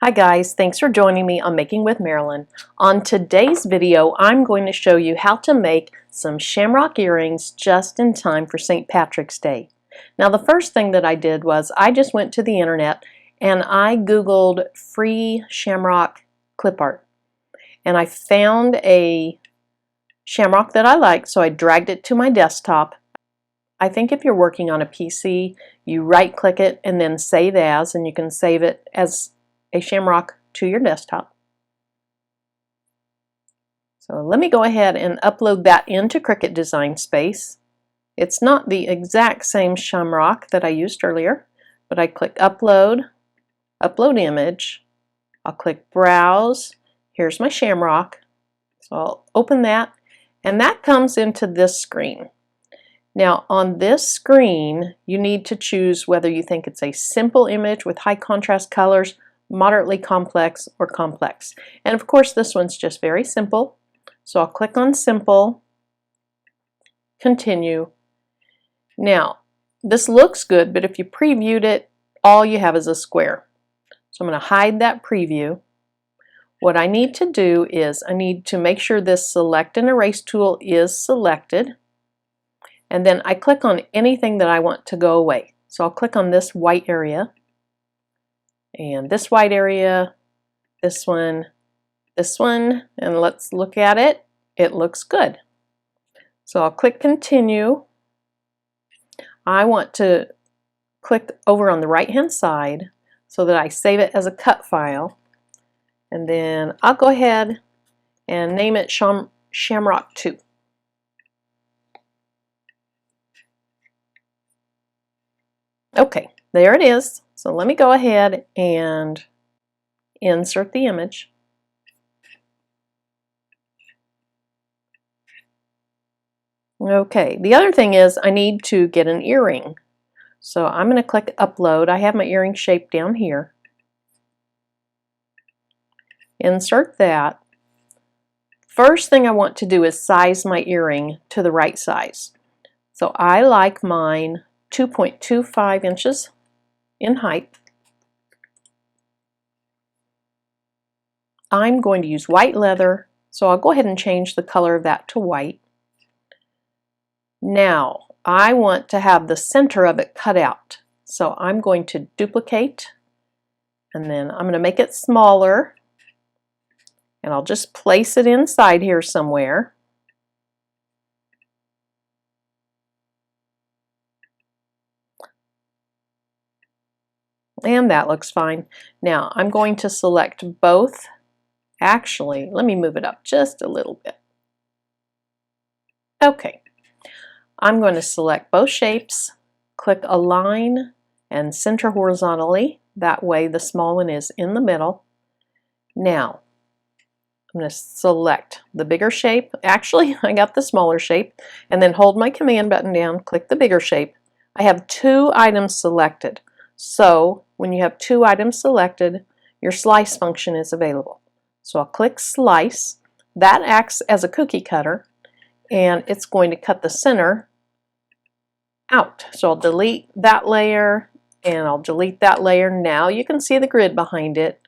Hi guys, thanks for joining me on Making with Marilyn. On today's video, I'm going to show you how to make some shamrock earrings just in time for St. Patrick's Day. Now the first thing that I did was I just went to the internet and I googled free shamrock clip art. And I found a shamrock that I liked, so I dragged it to my desktop. I think if you're working on a PC, you right click it and then save as, and you can save it as a shamrock to your desktop. So let me go ahead and upload that into Cricut Design Space. It's not the exact same shamrock that I used earlier, but I click Upload, Upload Image. I'll click Browse. Here's my shamrock. So I'll open that, and that comes into this screen. Now on this screen, you need to choose whether you think it's a simple image with high contrast colors, moderately complex, or complex. And of course this one's just very simple. So I'll click on Simple, Continue. Now this looks good, but if you previewed it, all you have is a square. So I'm going to hide that preview. What I need to do is I need to make sure this Select and Erase tool is selected. And then I click on anything that I want to go away. So I'll click on this white area, and this white area, this one, and let's look at it. It looks good. So I'll click Continue. I want to click over on the right hand side so that I save it as a cut file, and then I'll go ahead and name it Shamrock 2. Okay, there it is. So let me go ahead and insert the image. Okay, the other thing is I need to get an earring. So I'm going to click Upload. I have my earring shape down here. Insert that. First thing I want to do is size my earring to the right size. So I like mine 2.25 inches in height. I'm going to use white leather, so I'll go ahead and change the color of that to white. Now I want to have the center of it cut out, so I'm going to duplicate, and then I'm going to make it smaller, and I'll just place it inside here somewhere. And that looks fine. Now I'm going to select both. Actually, let me move it up just a little bit. Okay, I'm going to select both shapes, click Align, and center horizontally. That way the small one is in the middle. Now I'm going to select the bigger shape. Actually, I got the smaller shape, and then hold my command button down, click the bigger shape. I have 2 items selected. So when you have 2 items selected, your slice function is available. So I'll click Slice. That acts as a cookie cutter, and it's going to cut the center out. So I'll delete that layer, and I'll delete that layer. Now you can see the grid behind it.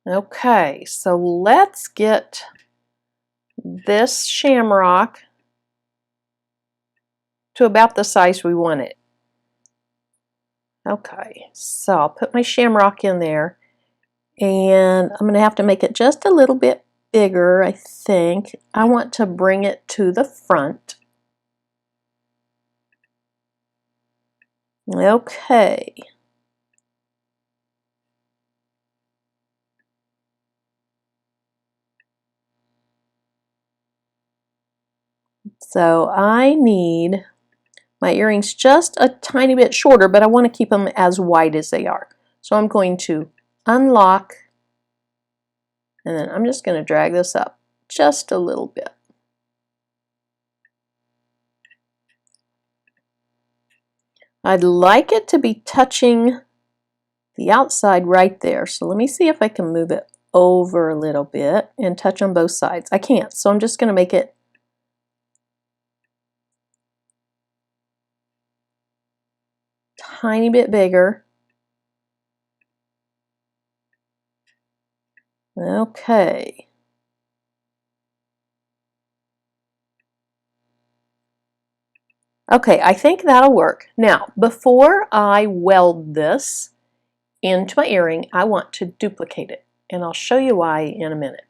Okay, so let's get this shamrock to about the size we want it. Okay, so I'll put my shamrock in there, and I'm going to have to make it just a little bit bigger, I think. I want to bring it to the front. Okay. So I need my earrings just a tiny bit shorter, but I want to keep them as wide as they are. So I'm going to unlock, and then I'm just going to drag this up just a little bit. I'd like it to be touching the outside right there. So let me see if I can move it over a little bit and touch on both sides. I can't, so I'm just going to make it tiny bit bigger. Okay. Okay, I think that'll work. Now, before I weld this into my earring, I want to duplicate it, and I'll show you why in a minute.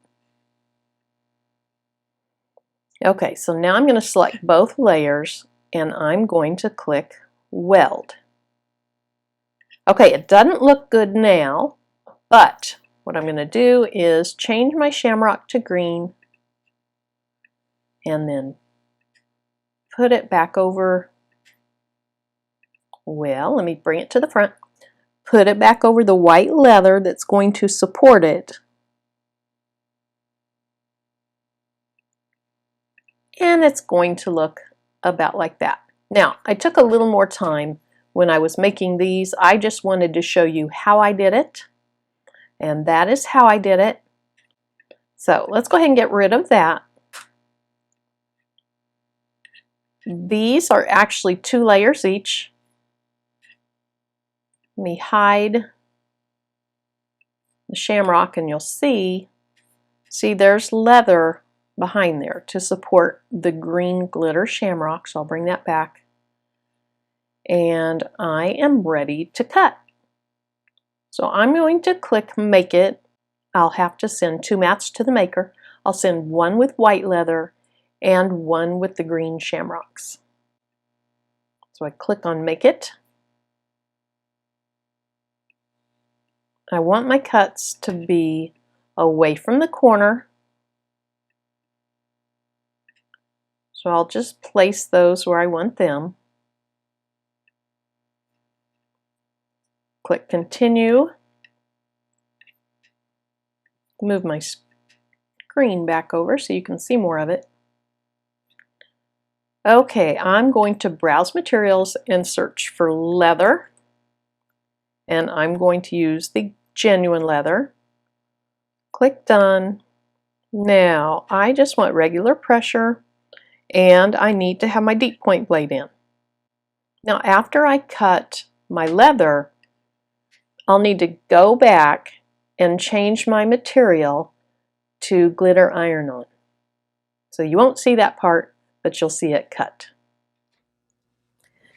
Okay, so now I'm going to select both layers, and I'm going to click Weld. Okay, it doesn't look good now, but what I'm going to do is change my shamrock to green, and then put it back over. Well, let me bring it to the front. Put it back over the white leather that's going to support it. And it's going to look about like that. Now, I took a little more time when I was making these. I just wanted to show you how I did it. And that is how I did it. So let's go ahead and get rid of that. These are actually 2 layers each. Let me hide the shamrock and you'll see there's leather behind there to support the green glitter shamrock. So I'll bring that back. And I am ready to cut. So I'm going to click Make It. I'll have to send 2 mats to the maker. I'll send one with white leather and one with the green shamrocks. So I click on Make It. I want my cuts to be away from the corner. So I'll just place those where I want them. Click Continue. Move my screen back over so you can see more of it. Okay, I'm going to browse materials and search for leather. And I'm going to use the genuine leather. Click Done. Now, I just want regular pressure and I need to have my deep point blade in. Now, after I cut my leather, I'll need to go back and change my material to glitter iron-on. So you won't see that part, but you'll see it cut.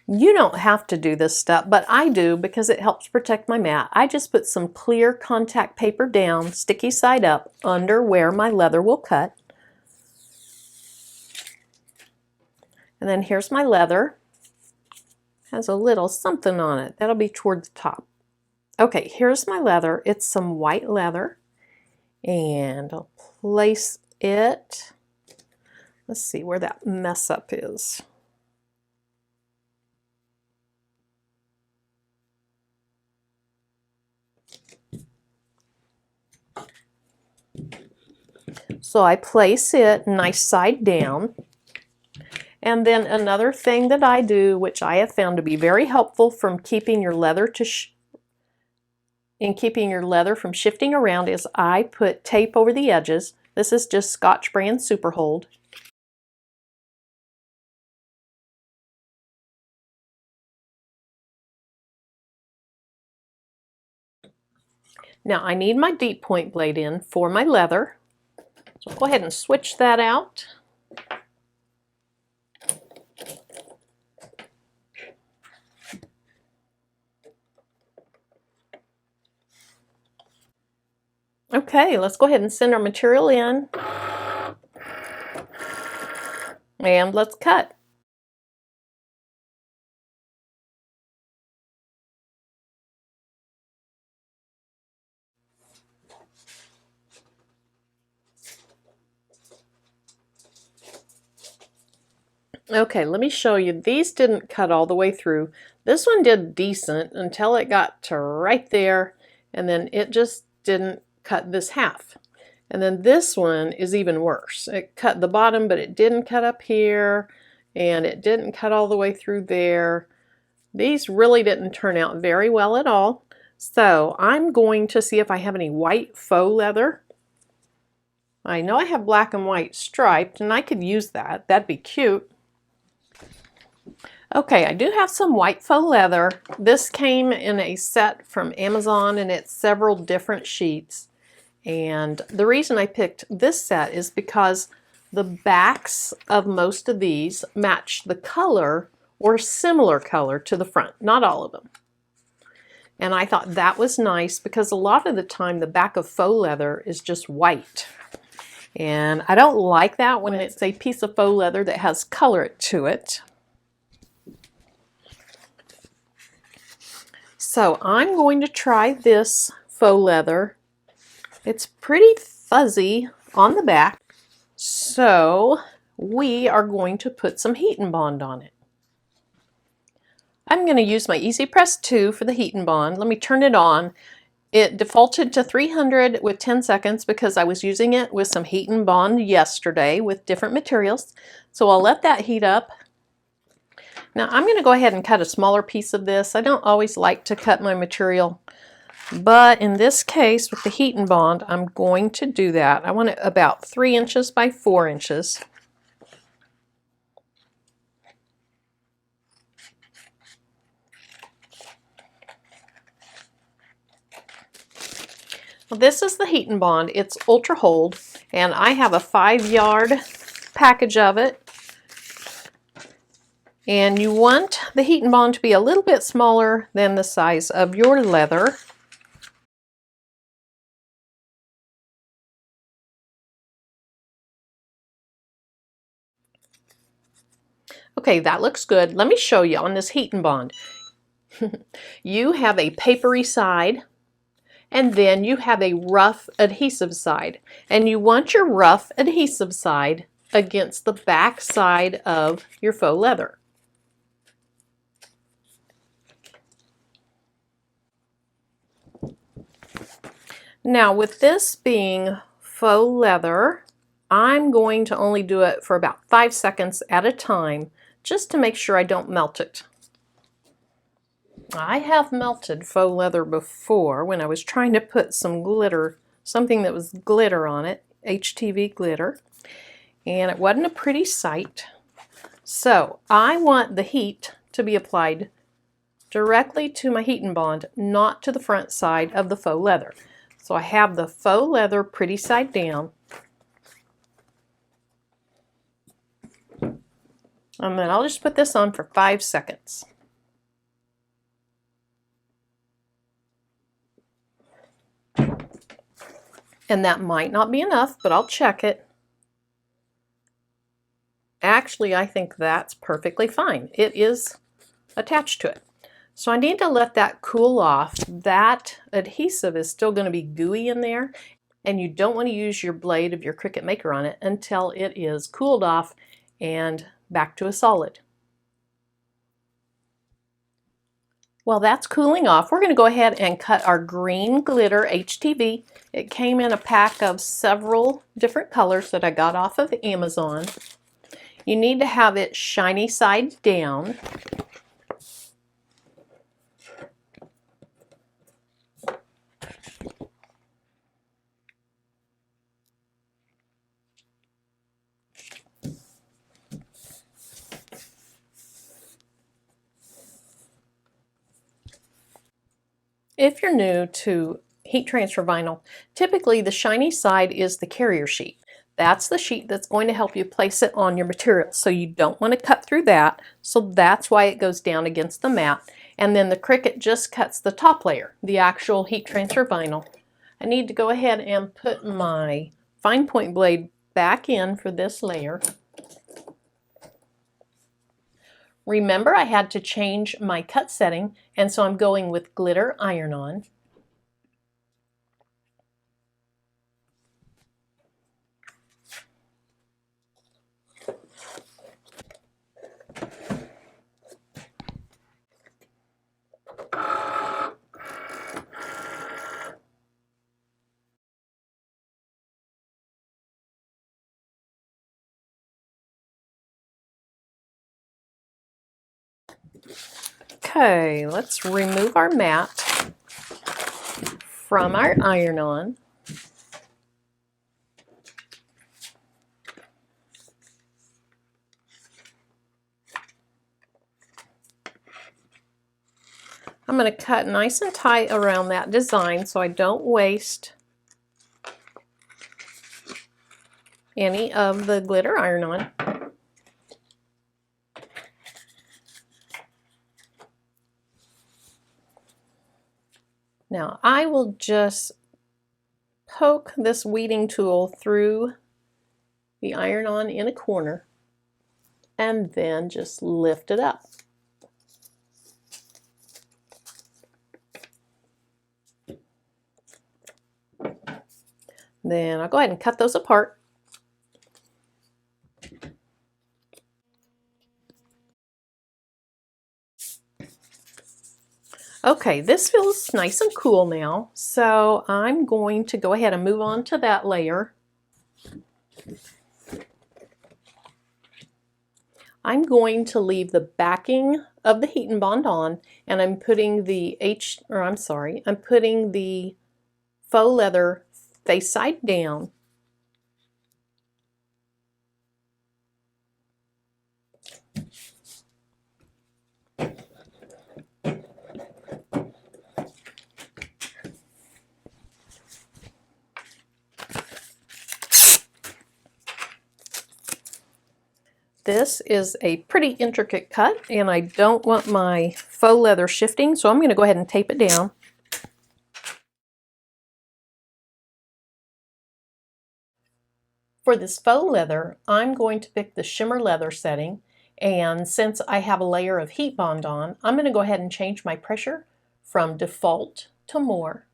You don't have to do this step, but I do because it helps protect my mat. I just put some clear contact paper down, sticky side up, under where my leather will cut. And then here's my leather. Has a little something on it. That'll be toward the top. Okay, here's my leather. It's some white leather. And I'll place it. Let's see where that mess up is. So I place it nice side down. And then another thing that I do, which I have found to be very helpful from keeping your leather from shifting around, is I put tape over the edges. This is just Scotch brand Super Hold. Now I need my deep point blade in for my leather. So I'll go ahead and switch that out. Okay, let's go ahead and send our material in. And let's cut. Okay, let me show you. These didn't cut all the way through. This one did decent until it got to right there, and then it just didn't cut this half. And then this one is even worse. It cut the bottom, but it didn't cut up here, and it didn't cut all the way through there. These really didn't turn out very well at all. So I'm going to see if I have any white faux leather. I know I have black and white striped, and I could use that. That'd be cute. Okay, I do have some white faux leather. This came in a set from Amazon, and it's several different sheets. And the reason I picked this set is because the backs of most of these match the color or similar color to the front, not all of them. And I thought that was nice because a lot of the time the back of faux leather is just white. And I don't like that when it's a piece of faux leather that has color to it. So I'm going to try this faux leather. It's pretty fuzzy on the back, so we are going to put some heat and bond on it. I'm going to use my Easy Press 2 for the heat and bond. Let me turn it on. It defaulted to 300 with 10 seconds because I was using it with some heat and bond yesterday with different materials. So I'll let that heat up. Now I'm going to go ahead and cut a smaller piece of this. I don't always like to cut my material, but in this case with the heat and bond I'm going to do that. I want it about 3 inches by 4 inches. Well, this is the heat and bond. It's ultra hold, and I have a 5-yard package of it. And you want the heat and bond to be a little bit smaller than the size of your leather. Okay, that looks good. Let me show you on this heat and bond. You have a papery side, and then you have a rough adhesive side. And you want your rough adhesive side against the back side of your faux leather. Now with this being faux leather, I'm going to only do it for about 5 seconds at a time just to make sure I don't melt it. I have melted faux leather before when I was trying to put some glitter, something that was glitter on it, HTV glitter, and it wasn't a pretty sight. So I want the heat to be applied directly to my heat and bond, not to the front side of the faux leather. So I have the faux leather pretty side down. And then I'll just put this on for 5 seconds. And that might not be enough, but I'll check it. Actually, I think that's perfectly fine. It is attached to it. So I need to let that cool off. That adhesive is still going to be gooey in there, and you don't want to use your blade of your Cricut Maker on it until it is cooled off and back to a solid. While that's cooling off, we're going to go ahead and cut our green glitter HTV. It came in a pack of several different colors that I got off of Amazon. You need to have it shiny side down. If you're new to heat transfer vinyl, typically the shiny side is the carrier sheet. That's the sheet that's going to help you place it on your material. So you don't want to cut through that. So that's why it goes down against the mat. And then the Cricut just cuts the top layer, the actual heat transfer vinyl. I need to go ahead and put my fine point blade back in for this layer. Remember, I had to change my cut setting, and so I'm going with glitter iron-on. Okay, let's remove our mat from our iron-on. I'm going to cut nice and tight around that design so I don't waste any of the glitter iron-on. Now I will just poke this weeding tool through the iron-on in a corner and then just lift it up. Then I'll go ahead and cut those apart. Okay, this feels nice and cool now, so I'm going to go ahead and move on to that layer. I'm going to leave the backing of the heat and bond on, and I'm putting the I'm putting the faux leather face side down. This is a pretty intricate cut, and I don't want my faux leather shifting, so I'm going to go ahead and tape it down. For this faux leather, I'm going to pick the shimmer leather setting, and since I have a layer of heat bond on, I'm going to go ahead and change my pressure from default to more.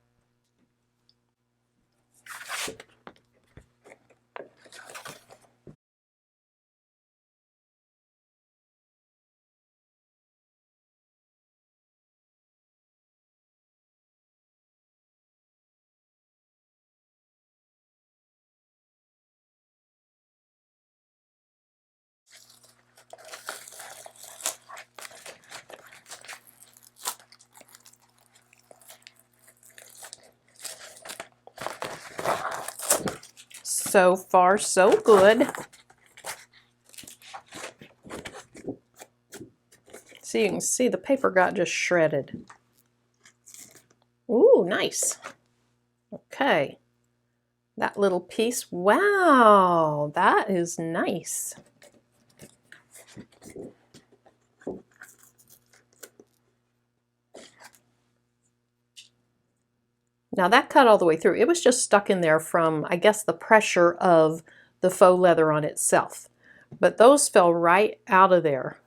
So far, so good. So you can see the paper got just shredded. Ooh, nice. Okay. That little piece, wow, that is nice. Now that cut all the way through. It was just stuck in there from, I guess, the pressure of the faux leather on itself. But those fell right out of there.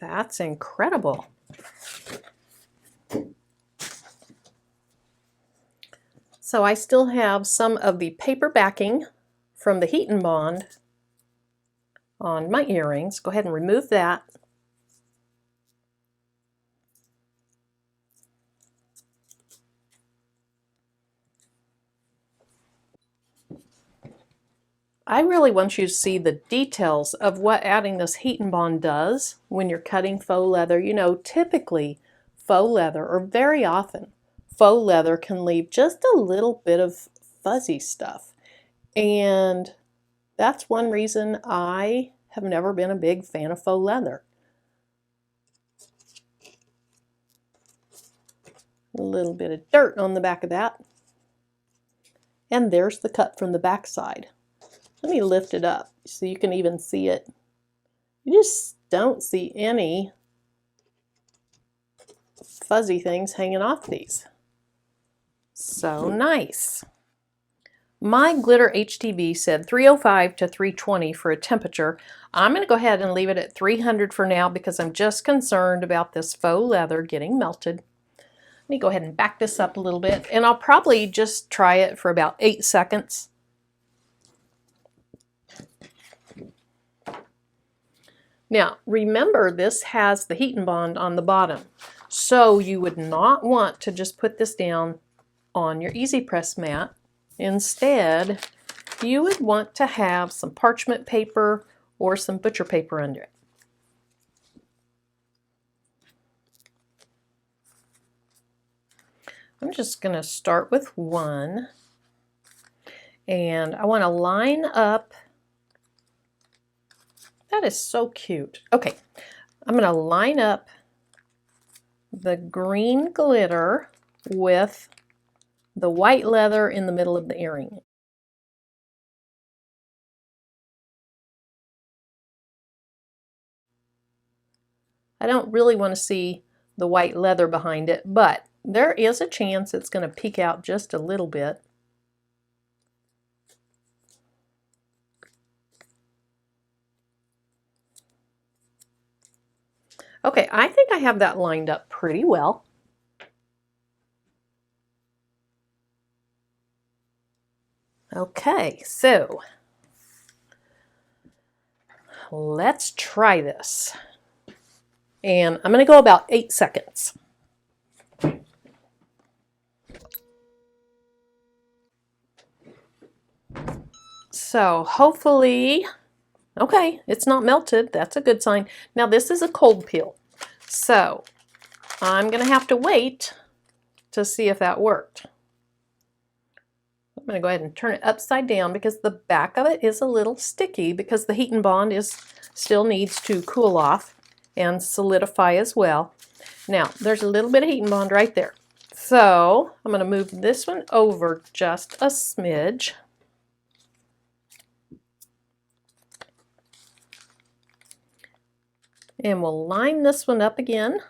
That's incredible. So I still have some of the paper backing from the heat and bond on my earrings. Go ahead and remove that. I really want you to see the details of what adding this heat and bond does when you're cutting faux leather. You know, typically faux leather, or very often, faux leather can leave just a little bit of fuzzy stuff. And that's one reason I have never been a big fan of faux leather. A little bit of dirt on the back of that. And there's the cut from the back side. Let me lift it up so you can even see it. You just don't see any fuzzy things hanging off these. So nice. My glitter HTV said 305 to 320 for a temperature. I'm going to go ahead and leave it at 300 for now because I'm just concerned about this faux leather getting melted. Let me go ahead and back this up a little bit, and I'll probably just try it for about 8 seconds. Now, remember, this has the heat and bond on the bottom, so you would not want to just put this down on your easy press mat. Instead, you would want to have some parchment paper or some butcher paper under it. I'm just going to start with one, and I want to line up. That is so cute. Okay, I'm going to line up the green glitter with the white leather in the middle of the earring. I don't really want to see the white leather behind it, but there is a chance it's going to peek out just a little bit. Okay, I think I have that lined up pretty well. Okay, so let's try this. And I'm going to go about 8 seconds. So hopefully, okay, it's not melted. That's a good sign. Now this is a cold peel. So I'm going to have to wait to see if that worked. I'm going to go ahead and turn it upside down because the back of it is a little sticky because the heat and bond still needs to cool off and solidify as well. Now there's a little bit of heat and bond right there. So I'm going to move this one over just a smidge. And we'll line this one up again.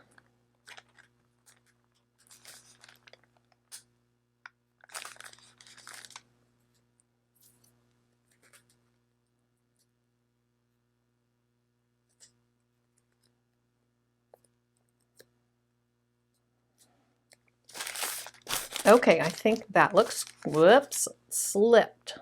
Okay, I think that looks, whoops, slipped.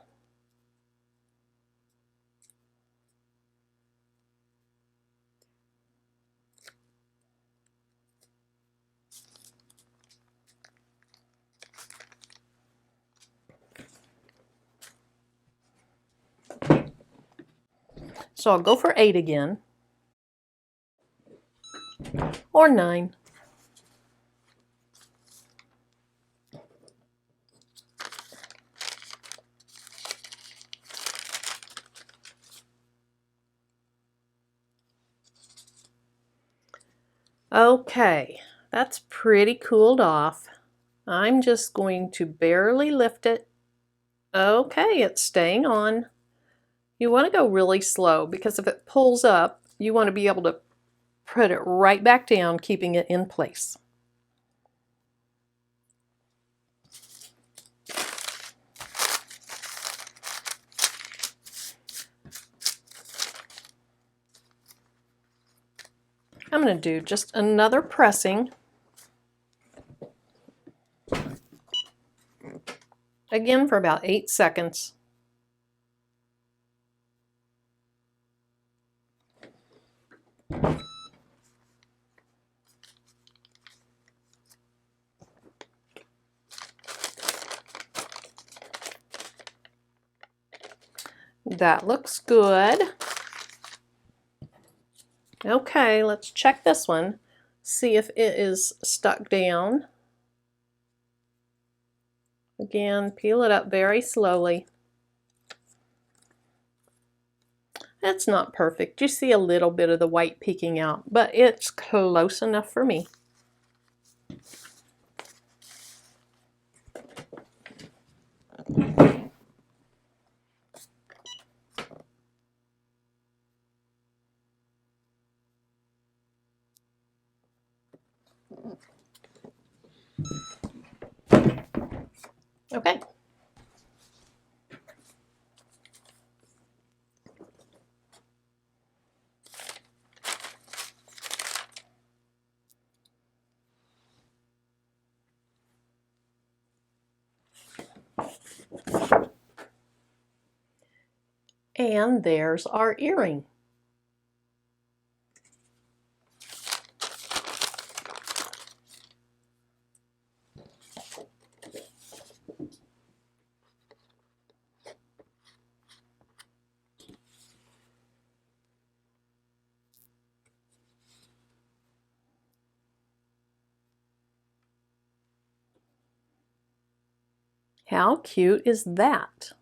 So I'll go for 8 again, or 9. Okay, that's pretty cooled off. I'm just going to barely lift it. Okay, it's staying on. You want to go really slow because if it pulls up, you want to be able to put it right back down, keeping it in place. I'm going to do just another pressing. Again for about 8 seconds. That looks good. Okay, let's check this one. See if it is stuck down. Again, peel it up very slowly. It's not perfect. You see a little bit of the white peeking out, but it's close enough for me. Okay. And there's our earring. How cute is that?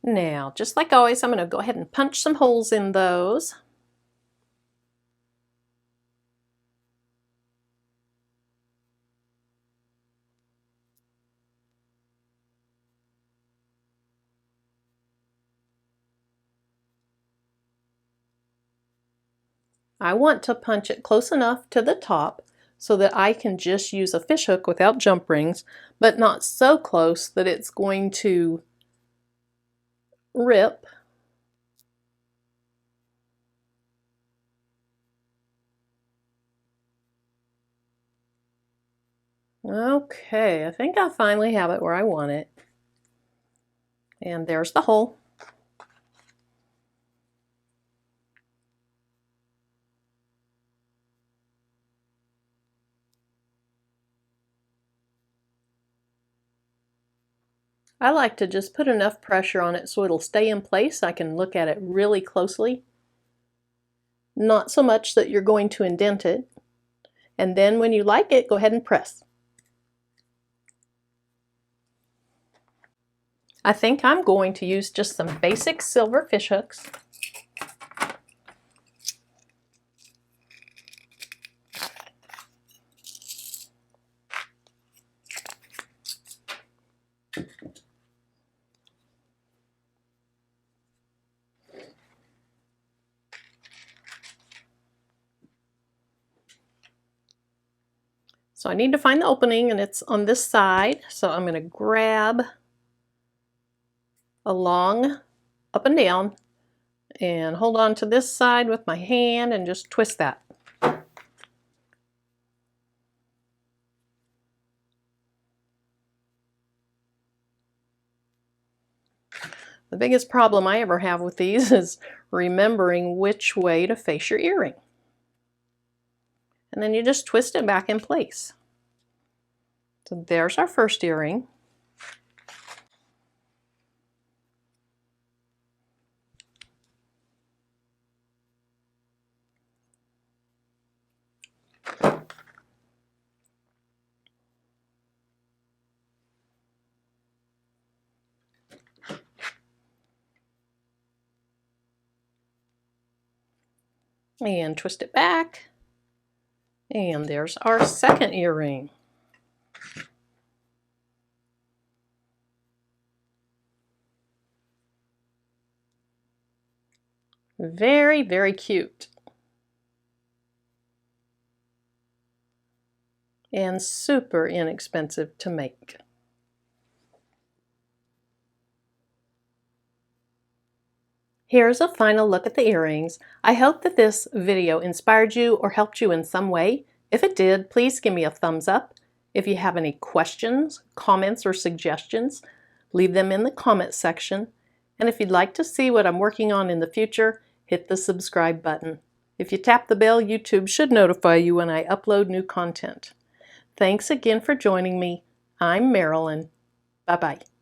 Now, just like always, I'm going to go ahead and punch some holes in those. I want to punch it close enough to the top so that I can just use a fish hook without jump rings, but not so close that it's going to rip. Okay, I think I finally have it where I want it. And there's the hole. I like to just put enough pressure on it so it'll stay in place. I can look at it really closely. Not so much that you're going to indent it. And then when you like it, go ahead and press. I think I'm going to use just some basic silver fish hooks. So I need to find the opening, and it's on this side. So I'm going to grab along, up and down, and hold on to this side with my hand and just twist that. The biggest problem I ever have with these is remembering which way to face your earring. And then you just twist it back in place. So there's our first earring. And twist it back. And there's our second earring. Very, very cute. And super inexpensive to make. Here's a final look at the earrings. I hope that this video inspired you or helped you in some way. If it did, please give me a thumbs up. If you have any questions, comments, or suggestions, leave them in the comment section. And if you'd like to see what I'm working on in the future, hit the subscribe button. If you tap the bell, YouTube should notify you when I upload new content. Thanks again for joining me. I'm Marilyn. Bye-bye.